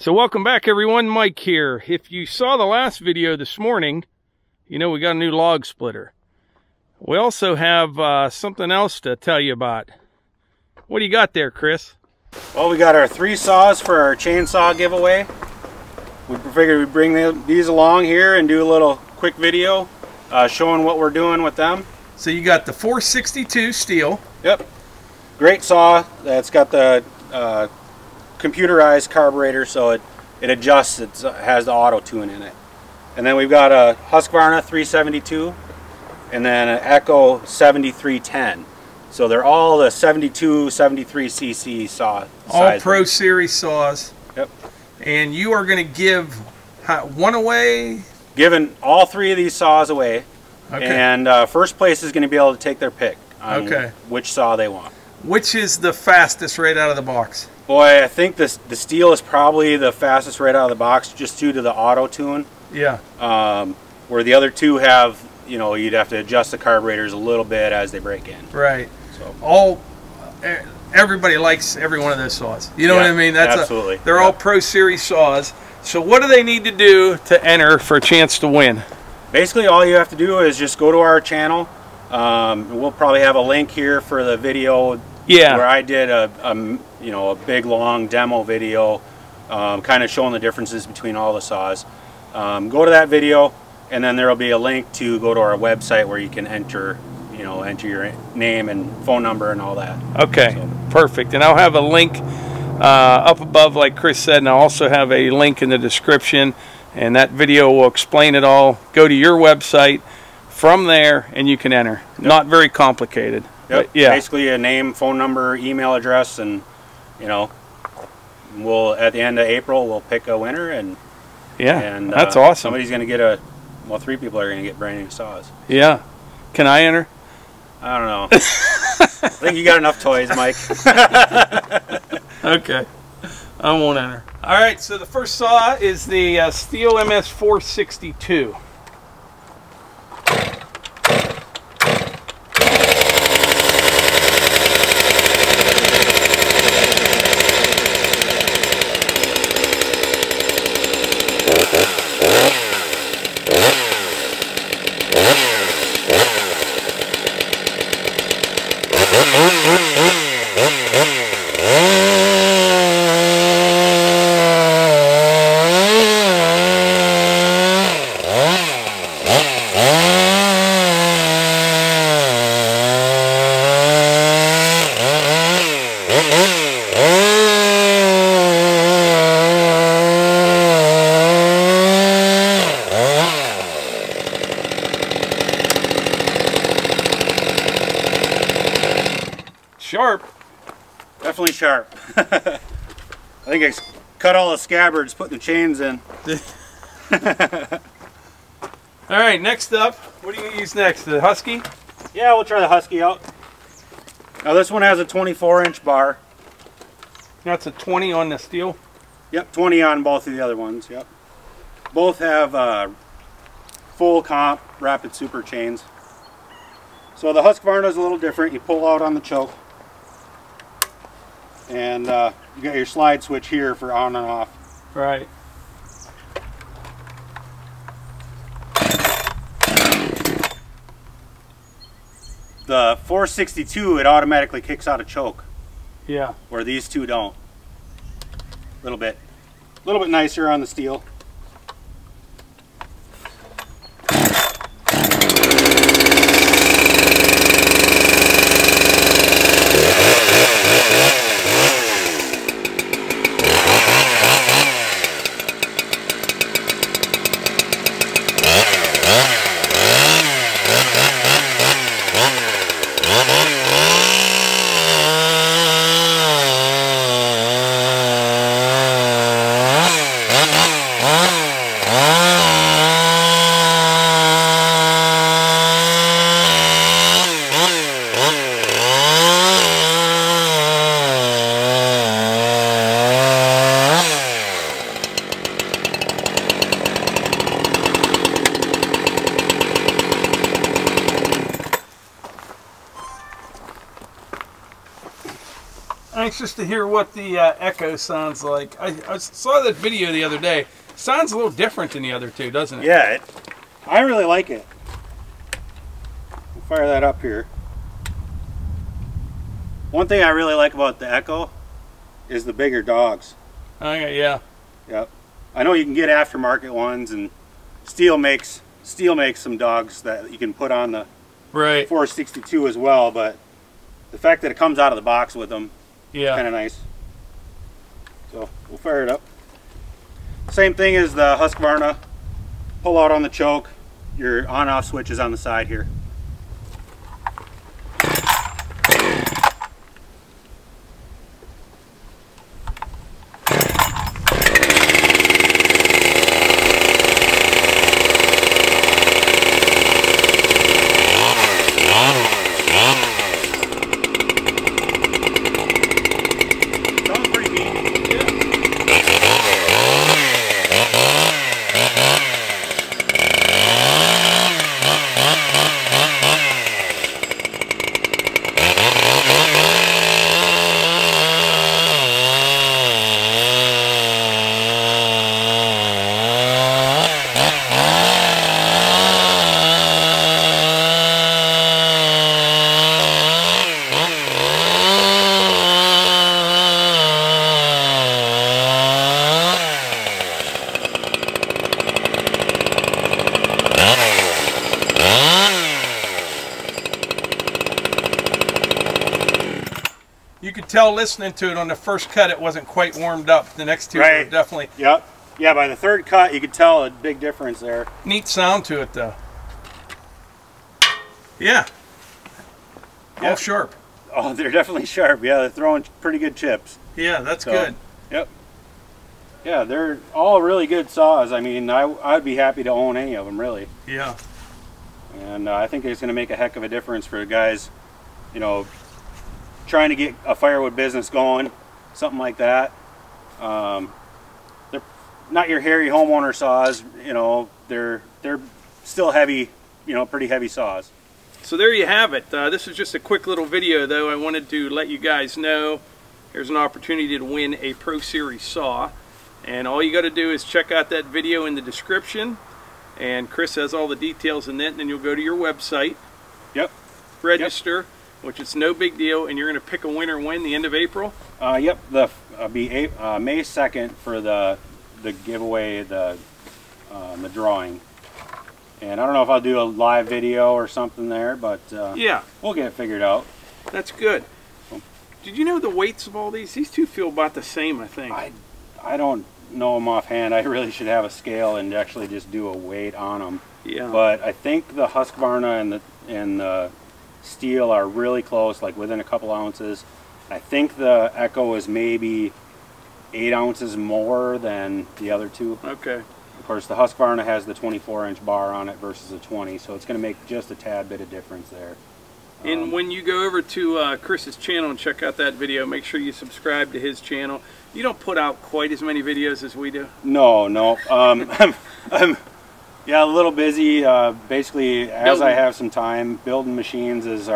So welcome back everyone, Mike here. If you saw the last video this morning, you know we got a new log splitter. We also have something else to tell you about. What do you got there, Chris? Well, we got our 3 saws for our chainsaw giveaway. We figured we'd bring these along here and do a little quick video showing what we're doing with them. So you got the 462 Stihl. Yep. Great saw. That's got the computerized carburetor, so it adjusts. It has the auto tune in it. And then we've got a Husqvarna 372 and then an Echo 7310. So they're all the 72, 73 cc saw. All Pro Series saws. Yep. And you are going to give one away? Giving all 3 of these saws away. Okay. And first place is going to be able to take their pick on which saw they want. Which is the fastest right out of the box? Boy, I think the Stihl is probably the fastest right out of the box, just due to the auto tune. Yeah. Where the other 2 have, you know, you'd have to adjust the carburetors a little bit as they break in. Right. So everybody likes every one of those saws. You know what I mean? That's absolutely. They're all Pro Series saws. So what do they need to do to enter for a chance to win? Basically, all you have to do is just go to our channel. We'll probably have a link here for the video. Yeah. Where I did a big long demo video, kind of showing the differences between all the saws. Go to that video, and then there will be a link to go to our website where you can enter your name and phone number and all that. Okay, so perfect. And I'll have a link up above, like Chris said, and I'll also have a link in the description, and that video will explain it all. Go to your website from there, and you can enter. Yep. Not very complicated. Yep. But, yeah. Basically a name, phone number, email address, and we'll at the end of April we'll pick a winner, and that's awesome. Somebody's going to get 3 people are going to get brand new saws. Yeah. Can I enter? I don't know. I think you got enough toys, Mike. Okay. I won't enter. All right, so the first saw is the Stihl MS 462. Sharp. Definitely sharp. I think I cut all the scabbards putting the chains in. All right, next up, what do you use next? The Husky? Yeah, we'll try the Husky out. Now this one has a 24-inch bar. That's a 20 on the Stihl? Yep, 20 on both of the other ones, yep. Both have full comp rapid super chains. So the Husqvarna is a little different. You pull out on the choke. And you got your slide switch here for on and off. Right. The 462, it automatically kicks out a choke. Yeah. Where these 2 don't. A little bit nicer on the Stihl. anxious to hear what the Echo sounds like. I saw that video the other day. Sounds a little different than the other two, doesn't it? Yeah, I really like it. We'll fire that up here. One thing I really like about the Echo is the bigger dogs. Okay, yeah. Yep. I know you can get aftermarket ones, and Stihl makes some dogs that you can put on the 462 as well, but the fact that it comes out of the box with them, yeah, kind of nice. So we'll fire it up. Same thing as the Husqvarna. Pull out on the choke. Your on-off switch is on the side here. You could tell listening to it on the first cut it wasn't quite warmed up. The next two were definitely. Yep. Yeah, by the third cut you could tell a big difference there. Neat sound to it though. Yeah. All sharp. Oh, they're definitely sharp. Yeah, they're throwing pretty good chips. Yeah, that's good. Yep. Yeah, they're all really good saws. I mean, I'd be happy to own any of them, really. Yeah. And I think it's going to make a heck of a difference for guys, you know, trying to get a firewood business going, something like that. They're not your hairy homeowner saws, you know, they're still heavy, you know, pretty heavy saws. So there you have it. This is just a quick little video though. I wanted to let you guys know here's an opportunity to win a Pro Series saw. And all you got to do is check out that video in the description. And Chris has all the details in it. And then you'll go to your website. Yep. Register, which is no big deal. And you're going to pick a winner when? The end of April? Yep. Be May 2nd for the giveaway, the drawing. And I don't know if I'll do a live video or something there, but yeah, we'll get it figured out. That's good. Did you know the weights of all these? These two feel about the same, I think. I don't know them offhand. I really should have a scale and actually just do a weight on them. Yeah. But I think the Husqvarna and the Stihl are really close, like within a couple ounces. I think the Echo is maybe 8 ounces more than the other two. Okay. Of course, the Husqvarna has the 24-inch bar on it versus a 20, so it's going to make just a tad bit of difference there. And when you go over to Chris's channel and check out that video, make sure you subscribe to his channel. You don't put out quite as many videos as we do. No. I'm a little busy. Basically, as I have some time, building machines is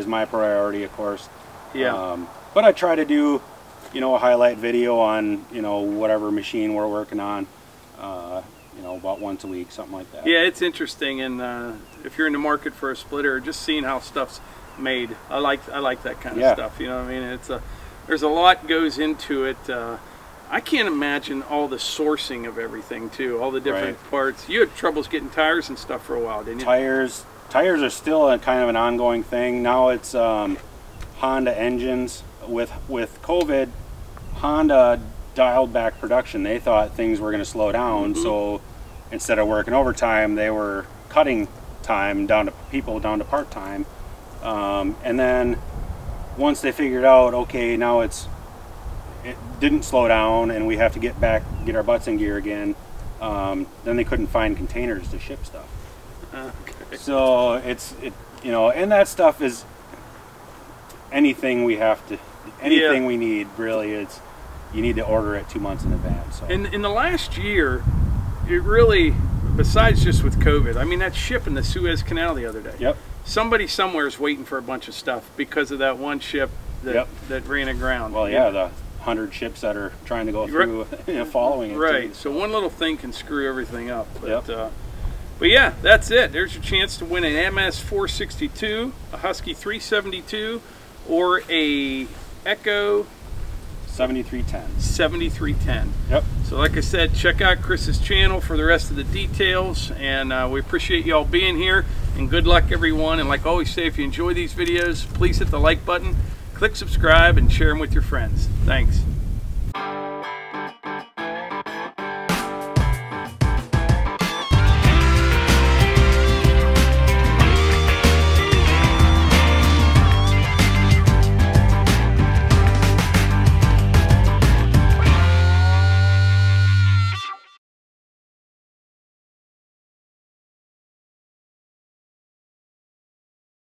my priority, of course. Yeah. But I try to do, you know, a highlight video on, you know, whatever machine we're working on. You know, about once a week, something like that. Yeah, it's interesting, and if you're in the market for a splitter, just seeing how stuff's made, I like that kind of stuff. You know what I mean? There's a lot goes into it. I can't imagine all the sourcing of everything too, all the different parts. You had troubles getting tires and stuff for a while, didn't you? Tires are still a kind of an ongoing thing. Now it's Honda engines. With COVID, Honda dialed back production. They thought things were going to slow down, so instead of working overtime, they were cutting time down to part-time. And then once they figured out, okay, now it didn't slow down and we have to get our butts in gear again, then they couldn't find containers to ship stuff. Okay. So you know, and that stuff is anything we need, really. You need to order it 2 months in advance. So. In the last year, it really, besides just with COVID, I mean, that ship in the Suez Canal the other day. Yep. Somebody somewhere is waiting for a bunch of stuff because of that one ship. that ran aground. Well, yeah, the 100 ships that are trying to go through following it. Right, so one little thing can screw everything up. But yeah, that's it. There's your chance to win an MS 462, a Husky 372, or a Echo 7310. Yep. So like I said, check out Chris's channel for the rest of the details, and we appreciate y'all being here, and good luck everyone. And like I always say, if you enjoy these videos, please hit the like button, click subscribe, and share them with your friends. Thanks.